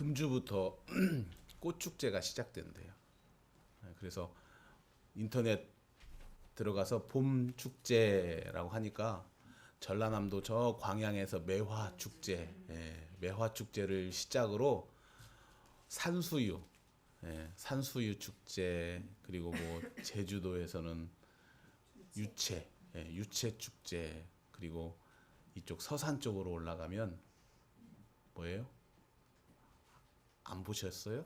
금주부터 꽃축제가 시작된대요. 그래서 인터넷 들어가서 봄 축제라고 하니까 전라남도 저 광양에서 매화 축제, 매화 축제를 시작으로 산수유, 산수유 축제, 그리고 뭐 제주도에서는 유채 축제, 그리고 이쪽 서산 쪽으로 올라가면 뭐예요? 안 보셨어요?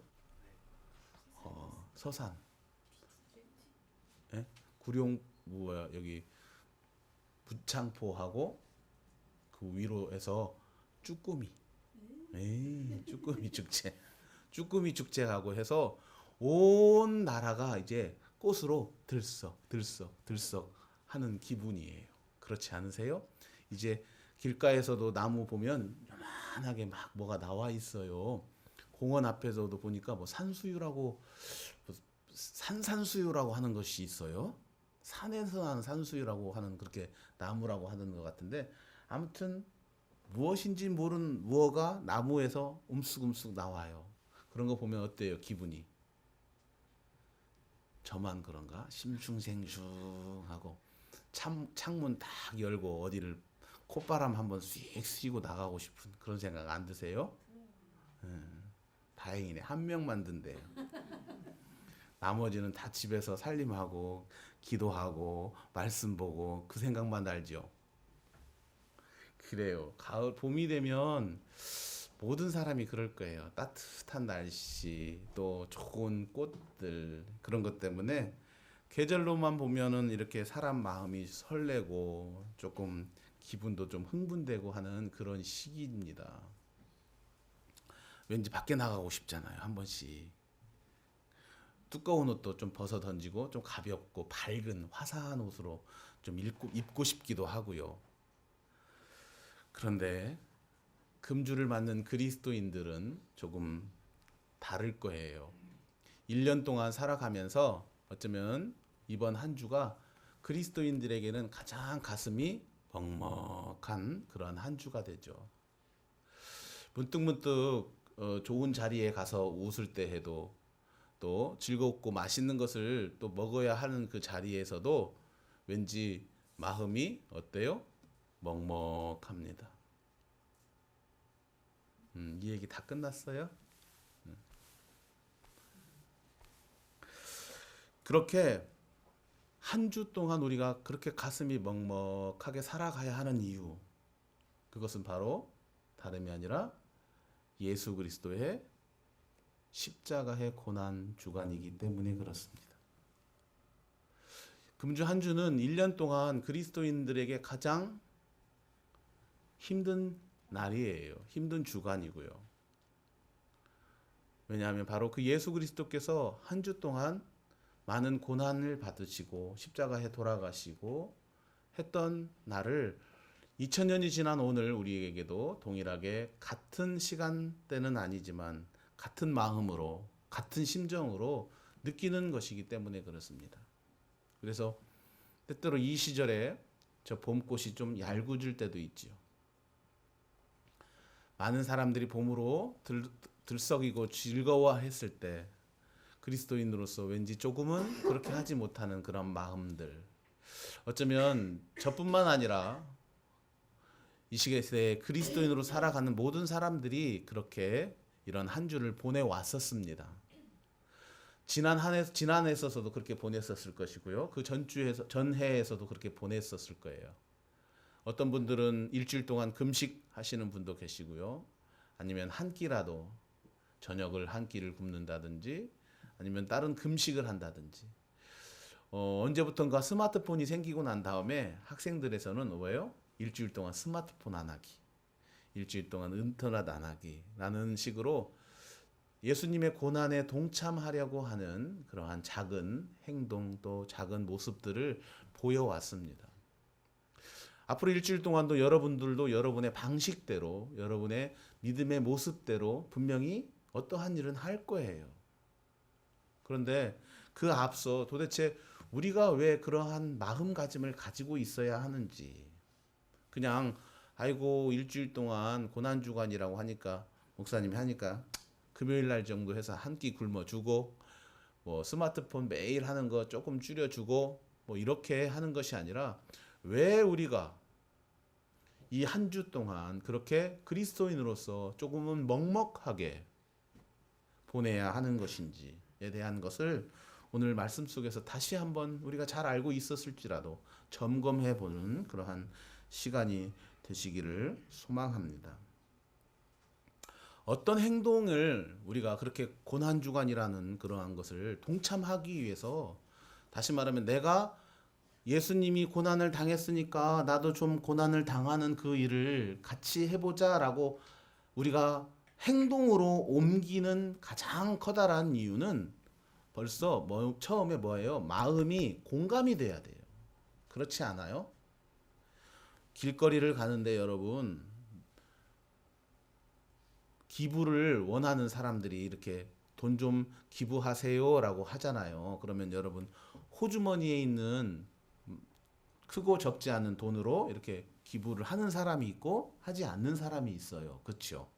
서산, 구룡 뭐야 여기 부창포하고 그 위로에서 쭈꾸미, 쭈꾸미 축제, 쭈꾸미 축제하고 해서 온 나라가 이제 꽃으로 들썩 하는 기분이에요. 그렇지 않으세요? 이제 길가에서도 나무 보면 요만하게 막 뭐가 나와 있어요. 공원 앞에서도 보니까 뭐 산수유라고, 산수유라고 하는 것이 있어요. 산에서 난 산수유라고 하는, 그렇게 나무라고 하는 것 같은데, 아무튼 무엇인지 모르는 무어가 나무에서 움쑥움쑥 나와요. 그런 거 보면 어때요? 기분이? 저만 그런가? 심쿵생숭하고 창문 딱 열고 어디를 콧바람 한번 씩 쐬고 나가고 싶은 그런 생각 안 드세요? 다행이네. 한 명만 든대요. 나머지는 다 집에서 살림하고 기도하고 말씀 보고 그 생각만 알죠. 그래요. 가을 봄이 되면 모든 사람이 그럴 거예요. 따뜻한 날씨, 또 좋은 꽃들, 그런 것 때문에 계절로만 보면은 이렇게 사람 마음이 설레고 조금 기분도 좀 흥분되고 하는 그런 시기입니다. 왠지 밖에 나가고 싶잖아요. 한 번씩. 두꺼운 옷도 좀 벗어 던지고 좀 가볍고 밝은 화사한 옷으로 좀 입고 싶기도 하고요. 그런데 금주를 맞는 그리스도인들은 조금 다를 거예요. 1년 동안 살아가면서 어쩌면 이번 한 주가 그리스도인들에게는 가장 가슴이 먹먹한 그런 한 주가 되죠. 문득문득 좋은 자리에 가서 웃을 때 해도, 또 즐겁고 맛있는 것을 또 먹어야 하는 그 자리에서도 왠지 마음이 어때요? 먹먹합니다. 이 얘기 다 끝났어요? 그렇게 한 주 동안 우리가 그렇게 가슴이 먹먹하게 살아가야 하는 이유, 그것은 바로 다름이 아니라 예수 그리스도의 십자가의 고난 주간이기 때문에 그렇습니다. 금주 한 주는 1년 동안 그리스도인들에게 가장 힘든 날이에요. 힘든 주간이고요. 왜냐하면 바로 그 예수 그리스도께서 한 주 동안 많은 고난을 받으시고 십자가에 돌아가시고 했던 날을 2000년이 지난 오늘 우리에게도 동일하게 같은 시간대는 아니지만 같은 마음으로, 같은 심정으로 느끼는 것이기 때문에 그렇습니다. 그래서 때때로 이 시절에 저 봄꽃이 좀 얄궂을 때도 있지요. 많은 사람들이 봄으로 들썩이고 즐거워했을 때 그리스도인으로서 왠지 조금은 그렇게 하지 못하는 그런 마음들, 어쩌면 저뿐만 아니라 이 시대에 그리스도인으로 살아가는 모든 사람들이 그렇게 이런 한 주를 보내왔었습니다. 지난해에 있어서도 그렇게 보냈었을 것이고요. 그 전해에서도 그렇게 보냈었을 거예요. 어떤 분들은 일주일 동안 금식하시는 분도 계시고요. 아니면 한 끼라도 저녁을 한 끼를 굶는다든지, 아니면 다른 금식을 한다든지. 언제부턴가 스마트폰이 생기고 난 다음에 학생들에서는 뭐예요? 일주일 동안 스마트폰 안 하기, 일주일 동안 인터넷 안 하기 라는 식으로 예수님의 고난에 동참하려고 하는 그러한 작은 행동, 또 작은 모습들을 보여왔습니다. 앞으로 일주일 동안도 여러분들도 여러분의 방식대로, 여러분의 믿음의 모습대로 분명히 어떠한 일은 할 거예요. 그런데 그 앞서 도대체 우리가 왜 그러한 마음가짐을 가지고 있어야 하는지, 그냥 아이고 일주일 동안 고난주간이라고 하니까, 목사님이 하니까 금요일 날 정도 해서 한 끼 굶어주고 뭐 스마트폰 매일 하는 거 조금 줄여주고 뭐 이렇게 하는 것이 아니라 왜 우리가 이 한 주 동안 그렇게 그리스도인으로서 조금은 먹먹하게 보내야 하는 것인지에 대한 것을 오늘 말씀 속에서 다시 한번 우리가 잘 알고 있었을지라도 점검해 보는 그러한 시간이 되시기를 소망합니다. 어떤 행동을 우리가 그렇게 고난주간이라는 그러한 것을 동참하기 위해서, 다시 말하면 내가 예수님이 고난을 당했으니까 나도 좀 고난을 당하는 그 일을 같이 해보자라고 우리가 행동으로 옮기는 가장 커다란 이유는 벌써 처음에 뭐예요? 마음이 공감이 돼야 돼요. 그렇지 않아요? 길거리를 가는데 여러분, 기부를 원하는 사람들이 이렇게 돈 좀 기부하세요라고 하잖아요. 그러면 여러분, 호주머니에 있는 크고 적지 않은 돈으로 이렇게 기부를 하는 사람이 있고 하지 않는 사람이 있어요. 그렇죠?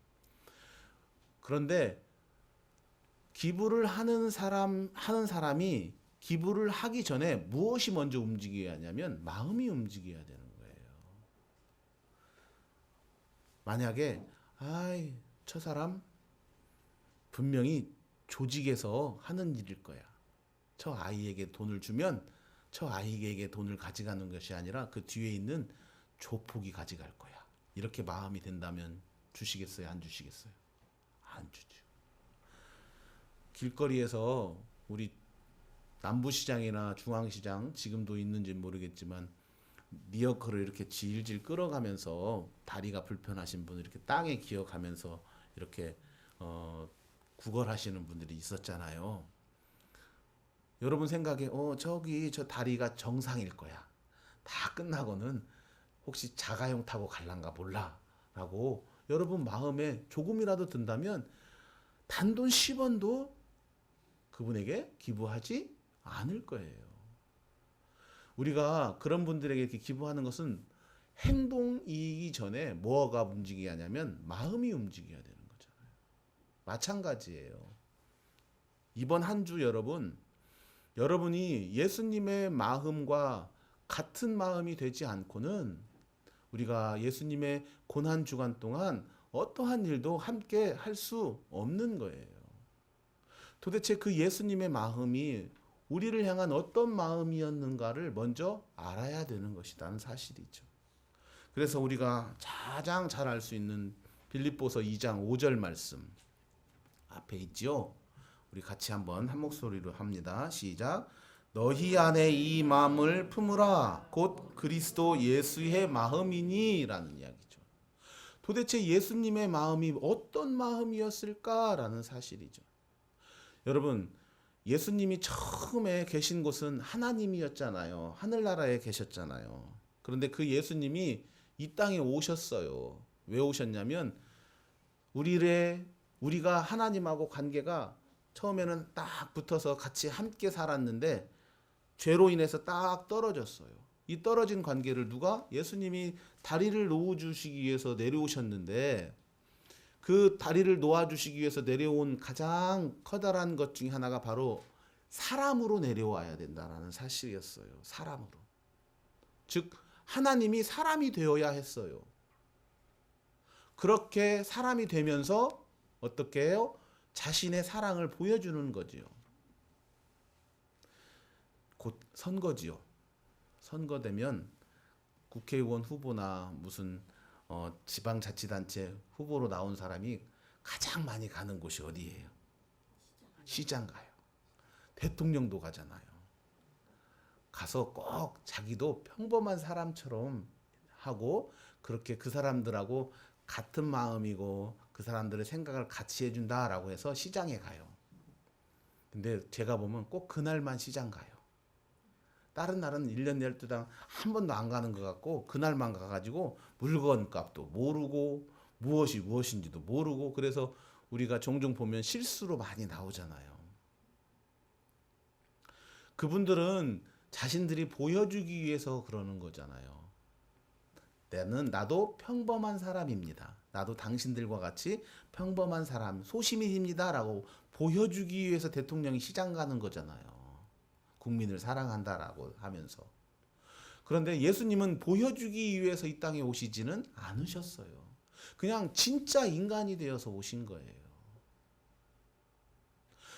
그런데 기부를 하는 사람이 기부를 하기 전에 무엇이 먼저 움직여야 하냐면 마음이 움직여야 되는 거예요. 만약에 저 사람 분명히 조직에서 하는 일일 거야. 저 아이에게 돈을 주면 저 아이에게 돈을 가져가는 것이 아니라 그 뒤에 있는 조폭이 가져갈 거야. 이렇게 마음이 된다면 주시겠어요? 안 주시겠어요? 안 주죠. 길거리에서 우리 남부시장이나 중앙시장, 지금도 있는지 모르겠지만 리어커를 이렇게 질질 끌어가면서 다리가 불편하신 분을 이렇게 땅에 기어가면서 이렇게 구걸하시는 분들이 있었잖아요. 여러분 생각에 저기 저 다리가 정상일 거야. 다 끝나고는 혹시 자가용 타고 갈란가 몰라 라고 여러분 마음에 조금이라도 든다면 단돈 10원도 그분에게 기부하지 않을 거예요. 우리가 그런 분들에게 이렇게 기부하는 것은 행동이기 전에 뭐가 움직여야 하냐면 마음이 움직여야 되는 거잖아요. 마찬가지예요. 이번 한 주 여러분이 예수님의 마음과 같은 마음이 되지 않고는 우리가 예수님의 고난 주간 동안 어떠한 일도 함께 할 수 없는 거예요. 도대체 그 예수님의 마음이 우리를 향한 어떤 마음이었는가를 먼저 알아야 되는 것이라는 사실이죠. 그래서 우리가 가장 잘 알 수 있는 빌립보서 2장 5절 말씀 앞에 있죠. 우리 같이 한번 한 목소리로 합니다. 시작. 너희 안에 이 마음을 품으라 곧 그리스도 예수의 마음이니 라는 이야기죠. 도대체 예수님의 마음이 어떤 마음이었을까라는 사실이죠. 여러분, 예수님이 처음에 계신 곳은 하나님이었잖아요. 하늘나라에 계셨잖아요. 그런데 그 예수님이 이 땅에 오셨어요. 왜 오셨냐면 우리가 하나님하고 관계가 처음에는 딱 붙어서 같이 함께 살았는데 죄로 인해서 딱 떨어졌어요. 이 떨어진 관계를 예수님이 다리를 놓아주시기 위해서 내려오셨는데 그 다리를 놓아주시기 위해서 내려온 가장 커다란 것 중에 하나가 바로 사람으로 내려와야 된다는 사실이었어요. 사람으로. 즉 하나님이 사람이 되어야 했어요. 그렇게 사람이 되면서 어떻게 해요? 자신의 사랑을 보여주는 거지요. 곧 선거지요. 선거되면 국회의원 후보나 무슨 지방자치단체 후보로 나온 사람이 가장 많이 가는 곳이 어디예요? 시장 가요. 대통령도 가잖아요. 가서 꼭 자기도 평범한 사람처럼 하고 그렇게 그 사람들하고 같은 마음이고 그 사람들의 생각을 같이 해준다라고 해서 시장에 가요. 근데 제가 보면 꼭 그날만 시장 가요. 다른 날은 1년 12당 한 번도 안 가는 것 같고 그날만 가가지고 물건 값도 모르고 무엇이 무엇인지도 모르고 그래서 우리가 종종 보면 실수로 많이 나오잖아요. 그분들은 자신들이 보여주기 위해서 그러는 거잖아요. 나도 평범한 사람입니다. 나도 당신들과 같이 평범한 사람, 소시민입니다라고 보여주기 위해서 대통령이 시장 가는 거잖아요. 국민을 사랑한다라고 하면서. 그런데 예수님은 보여주기 위해서 이 땅에 오시지는 않으셨어요. 그냥 진짜 인간이 되어서 오신 거예요.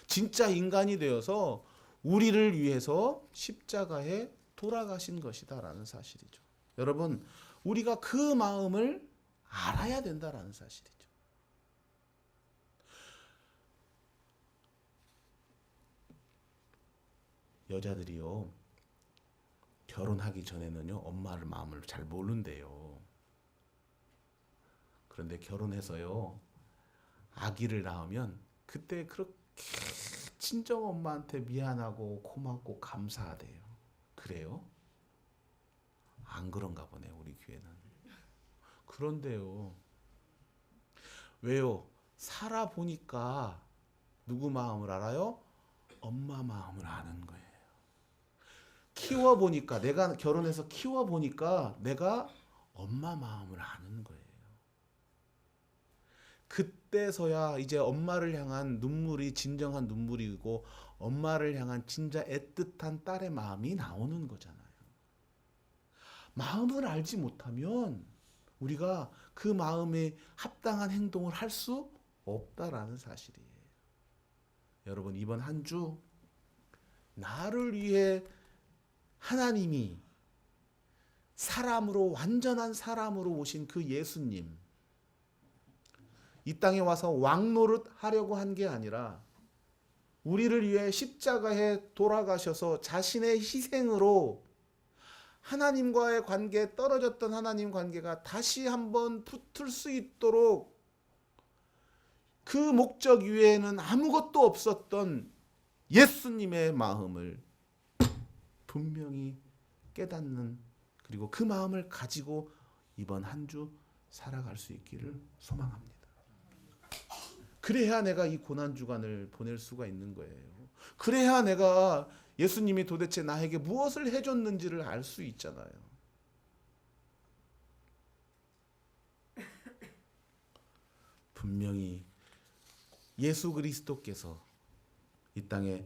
진짜 인간이 되어서 우리를 위해서 십자가에 돌아가신 것이다라는 사실이죠. 여러분, 우리가 그 마음을 알아야 된다라는 사실이죠. 여자들이요, 결혼하기 전에는요, 엄마를 마음을 잘 모른대요. 그런데 결혼해서요, 아기를 낳으면 그때 그렇게 친정 엄마한테 미안하고 고맙고 감사하대요. 그래요? 안 그런가 보네, 우리 교회는. 그런데요. 왜요? 살아보니까 누구 마음을 알아요? 엄마 마음을 아는 거예요. 키워보니까, 내가 결혼해서 키워보니까 내가 엄마 마음을 아는 거예요. 그때서야 이제 엄마를 향한 눈물이 진정한 눈물이고 엄마를 향한 진짜 애틋한 딸의 마음이 나오는 거잖아요. 마음을 알지 못하면 우리가 그 마음에 합당한 행동을 할 수 없다라는 사실이에요. 여러분, 이번 한 주 나를 위해 하나님이 사람으로, 완전한 사람으로 오신 그 예수님, 이 땅에 와서 왕노릇 하려고 한 게 아니라 우리를 위해 십자가에 돌아가셔서 자신의 희생으로 하나님과의 관계, 떨어졌던 하나님 관계가 다시 한번 붙을 수 있도록 그 목적 위에는 아무것도 없었던 예수님의 마음을 분명히 깨닫는, 그리고 그 마음을 가지고 이번 한 주 살아갈 수 있기를 소망합니다. 그래야 내가 이 고난주간을 보낼 수가 있는 거예요. 그래야 내가 예수님이 도대체 나에게 무엇을 해줬는지를 알 수 있잖아요. 분명히 예수 그리스도께서 이 땅에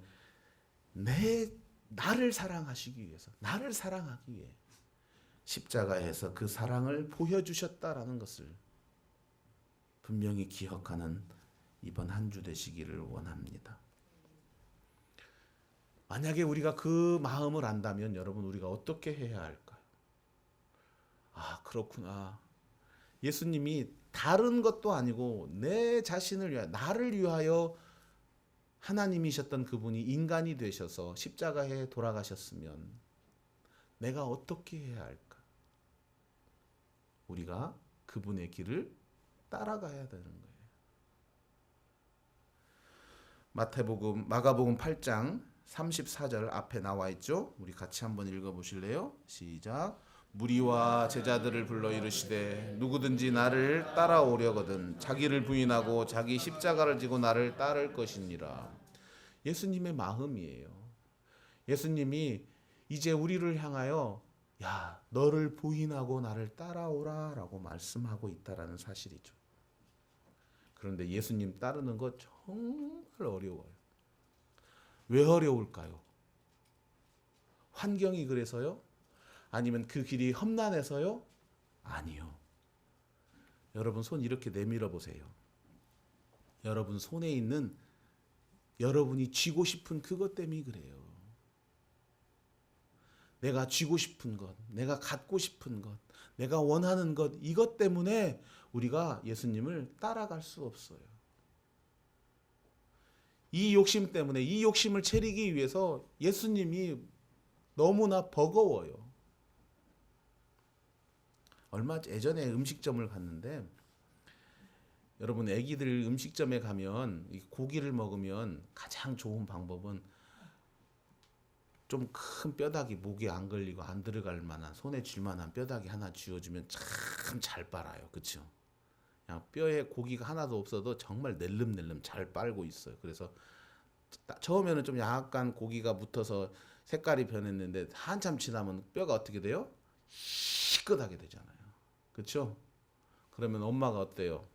나를 사랑하시기 위해서, 나를 사랑하기 위해 십자가에서 그 사랑을 보여주셨다라는 것을 분명히 기억하는 이번 한 주 되시기를 원합니다. 만약에 우리가 그 마음을 안다면 여러분, 우리가 어떻게 해야 할까요? 아, 그렇구나. 예수님이 다른 것도 아니고 내 자신을 위하여, 나를 위하여 하나님이셨던 그분이 인간이 되셔서 십자가에 돌아가셨으면 내가 어떻게 해야 할까? 우리가 그분의 길을 따라가야 되는 거예요. 마가복음 8장 34절 앞에 나와 있죠? 우리 같이 한번 읽어보실래요? 시작. 무리와 제자들을 불러 이르시되 누구든지 나를 따라오려거든 자기를 부인하고 자기 십자가를 지고 나를 따를 것이니라. 예수님의 마음이에요. 예수님이 이제 우리를 향하여 야, 너를 부인하고 나를 따라오라 라고 말씀하고 있다라는 사실이죠. 그런데 예수님 따르는 거 정말 어려워요. 왜 어려울까요? 환경이 그래서요? 아니면 그 길이 험난해서요? 아니요. 여러분 손 이렇게 내밀어 보세요. 여러분 손에 있는 여러분이 쥐고 싶은 그것 때문에 그래요. 내가 쥐고 싶은 것, 내가 갖고 싶은 것, 내가 원하는 것, 이것 때문에 우리가 예수님을 따라갈 수 없어요. 이 욕심 때문에, 이 욕심을 채리기 위해서 예수님이 너무나 버거워요. 얼마 예전에 음식점을 갔는데, 여러분 애기들 음식점에 가면 고기를 먹으면 가장 좋은 방법은 좀 큰 뼈다귀, 목에 안 걸리고 안 들어갈 만한, 손에 쥘 만한 뼈다귀 하나 쥐어주면 참 잘 빨아요. 그렇죠? 그냥 뼈에 고기가 하나도 없어도 정말 낼름낼름 잘 빨고 있어요. 그래서 처음에는 좀 약간 고기가 묻어서 색깔이 변했는데 한참 지나면 뼈가 어떻게 돼요? 희끗하게 되잖아요. 그렇죠? 그러면 엄마가 어때요?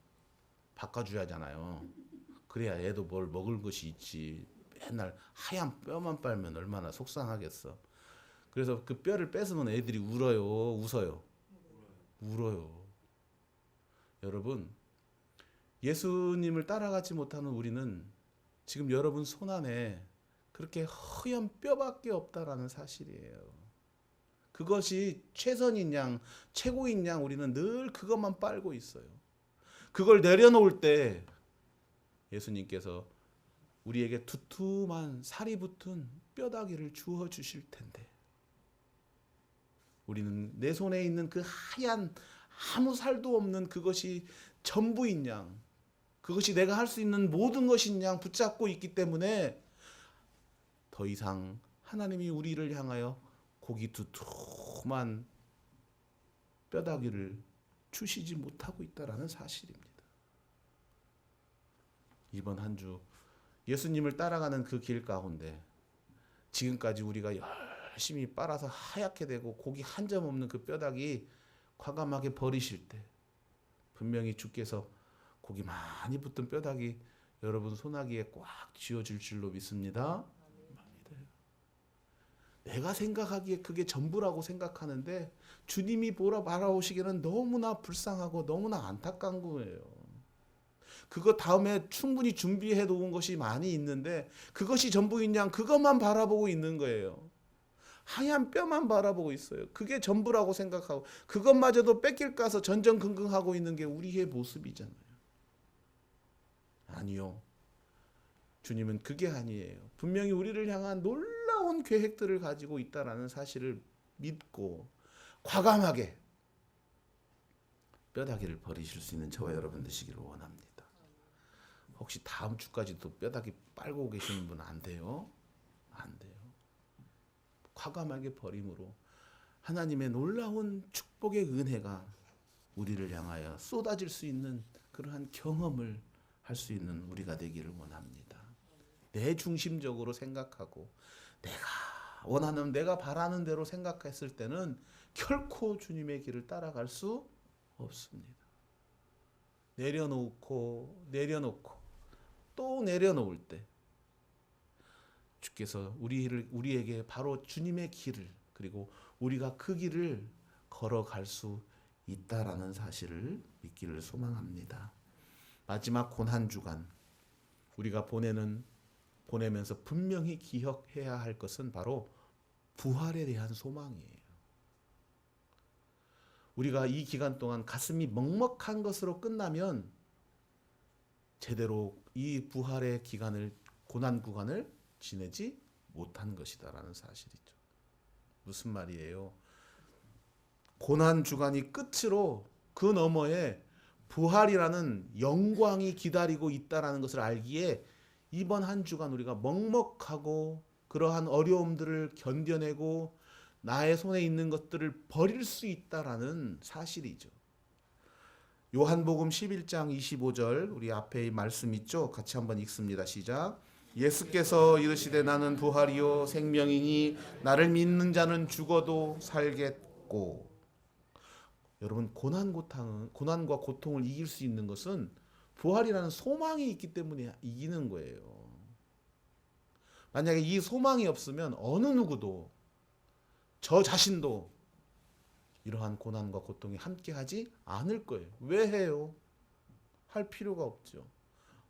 바꿔줘야 하잖아요. 그래야 애도 뭘 먹을 것이 있지. 맨날 하얀 뼈만 빨면 얼마나 속상하겠어. 그래서 그 뼈를 뺏으면 애들이 울어요, 웃어요? 울어요. 여러분, 예수님을 따라가지 못하는 우리는 지금 여러분 손 안에 그렇게 허연 뼈밖에 없다라는 사실이에요. 그것이 최선인 양, 최고인 양 우리는 늘 그것만 빨고 있어요. 그걸 내려놓을 때 예수님께서 우리에게 두툼한 살이 붙은 뼈다귀를 주어 주실 텐데 우리는 내 손에 있는 그 하얀 아무 살도 없는 그것이 전부인 양, 그것이 내가 할 수 있는 모든 것인 양 붙잡고 있기 때문에 더 이상 하나님이 우리를 향하여 고기 두툼한 뼈다귀를 주시지 못하고 있다라는 사실입니다. 이번 한 주 예수님을 따라가는 그 길 가운데 지금까지 우리가 열심히 빨아서 하얗게 되고 고기 한 점 없는 그 뼈다귀 과감하게 버리실 때 분명히 주께서 고기 많이 붙은 뼈다귀 여러분 손아귀에 꽉 쥐어줄 줄로 믿습니다. 내가 생각하기에 그게 전부라고 생각하는데 주님이 바라보시기에는 너무나 불쌍하고 너무나 안타까운 거예요. 그거 다음에 충분히 준비해 놓은 것이 많이 있는데 그것이 전부인 양 그것만 바라보고 있는 거예요. 하얀 뼈만 바라보고 있어요. 그게 전부라고 생각하고 그것마저도 뺏길까서 전전긍긍하고 있는 게 우리의 모습이잖아요. 아니요. 주님은 그게 아니에요. 분명히 우리를 향한 놀라운 계획들을 가지고 있다라는 사실을 믿고 과감하게 뼈다귀를 버리실 수 있는 저와 여러분 되시기를 원합니다. 혹시 다음 주까지도 뼈다귀 빨고 계시는 분 안 돼요? 안 돼요. 과감하게 버림으로 하나님의 놀라운 축복의 은혜가 우리를 향하여 쏟아질 수 있는 그러한 경험을 할 수 있는 우리가 되기를 원합니다. 내 중심적으로 생각하고 내가 원하는 내가 바라는 대로 생각했을 때는 결코 주님의 길을 따라갈 수 없습니다. 내려놓고 또 내려놓을 때 주께서 우리에게 바로 주님의 길을 그리고 우리가 그 길을 걸어갈 수 있다라는 사실을 믿기를 소망합니다. 마지막 고난 주간 우리가 보내면서 분명히 기억해야 할 것은 바로 부활에 대한 소망이에요. 우리가 이 기간 동안 가슴이 먹먹한 것으로 끝나면 제대로 이 부활의 기간을 고난 구간을 지내지 못한 것이다라는 사실이죠. 무슨 말이에요? 고난 주간이 끝으로 그 너머에 부활이라는 영광이 기다리고 있다라는 것을 알기에 이번 한 주간 우리가 먹먹하고 그러한 어려움들을 견뎌내고 나의 손에 있는 것들을 버릴 수 있다라는 사실이죠. 요한복음 11장 25절 우리 앞에 말씀 있죠? 같이 한번 읽습니다. 시작. 예수께서 이르시되 나는 부활이요 생명이니 나를 믿는 자는 죽어도 살겠고. 여러분 고난과 고통을 이길 수 있는 것은 부활이라는 소망이 있기 때문에 이기는 거예요. 만약에 이 소망이 없으면 어느 누구도 저 자신도 이러한 고난과 고통이 함께하지 않을 거예요. 왜 해요? 할 필요가 없죠.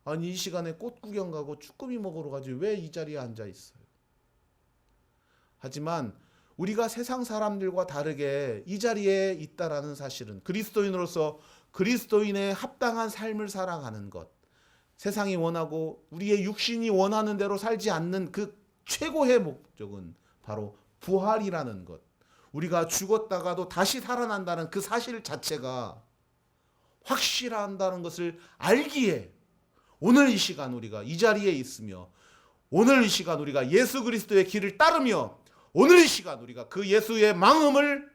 아니 이 시간에 꽃 구경 가고 쭈꾸미 먹으러 가지 왜 이 자리에 앉아 있어요? 하지만 우리가 세상 사람들과 다르게 이 자리에 있다라는 사실은 그리스도인으로서 그리스도인의 합당한 삶을 살아가는 것, 세상이 원하고 우리의 육신이 원하는 대로 살지 않는 그 최고의 목적은 바로 부활이라는 것. 우리가 죽었다가도 다시 살아난다는 그 사실 자체가 확실한다는 것을 알기에 오늘 이 시간 우리가 이 자리에 있으며 오늘 이 시간 우리가 예수 그리스도의 길을 따르며 오늘 이 시간 우리가 그 예수의 마음을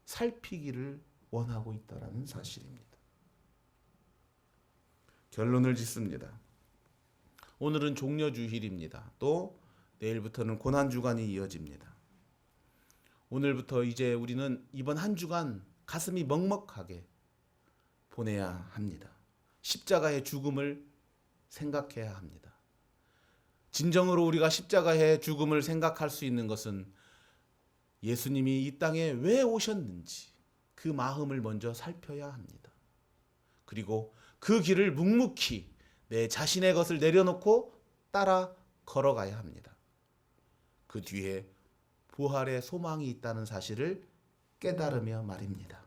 살피기를 원하고 있다는 사실입니다. 결론을 짓습니다. 오늘은 종려주일입니다. 또 내일부터는 고난주간이 이어집니다. 오늘부터 이제 우리는 이번 한 주간 가슴이 먹먹하게 보내야 합니다. 십자가의 죽음을 생각해야 합니다. 진정으로 우리가 십자가의 죽음을 생각할 수 있는 것은 예수님이 이 땅에 왜 오셨는지 그 마음을 먼저 살펴야 합니다. 그리고 그 길을 묵묵히 내 자신의 것을 내려놓고 따라 걸어가야 합니다. 그 뒤에 부활의 소망이 있다는 사실을 깨달으며 말입니다.